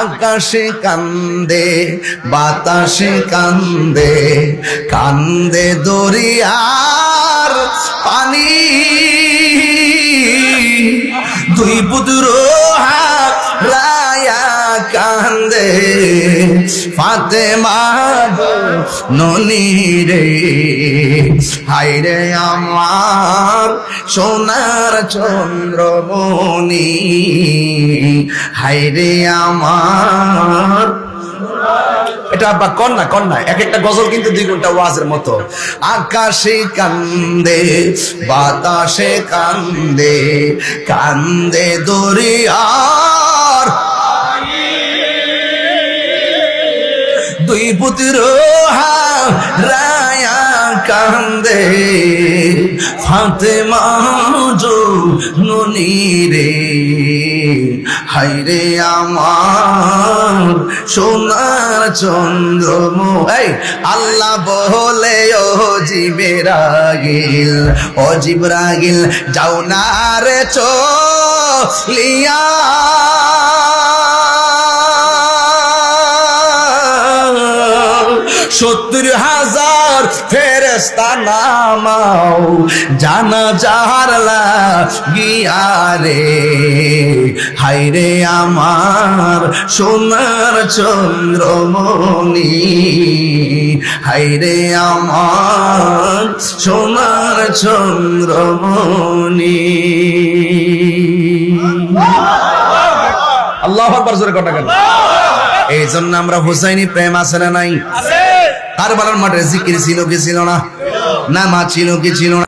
আকাশে কান্দে বাতাসে কান্দে, কান্দে দরিয়ার পানি। দুই পুত্র হারায়া কান্দে ফাতেমা ননি রে। হায়রে আমার সোনার চন্দ্রমণি, হায়রে আমার। এটা আব্বা কন্যা কন্যা, এক একটা গজল কিন্তু 2 ঘন্টা ওয়াজের মতো। আকাশে কান্দে বাতাসে কান্দে, কান্দে দরিয়ার দুই পুত্র হারায়া কান্দে ফাতেমা ননি রে। হায়রে আমার সোনার চন্দ্রমণি। আল্লাহ বলে ও জিবরাইল, ও জিবরাইল যাও না রে চলিয়া, 70,000 ফেরেশতা নামাও জানাজার লাগিয়া রে। হায়রে আমার সোনার চন্দ্রমণি, হায়রে আমার সোনার চন্দ্রমণি। আল্লাহু আকবার জোরে কথা বলেন। এই জন্য আমরা হুসাইনি প্রেম আছে না নাই? কারবালার মাঠে জিকির ছিল কি ছিল না? নামাজ ছিল কি ছিল না?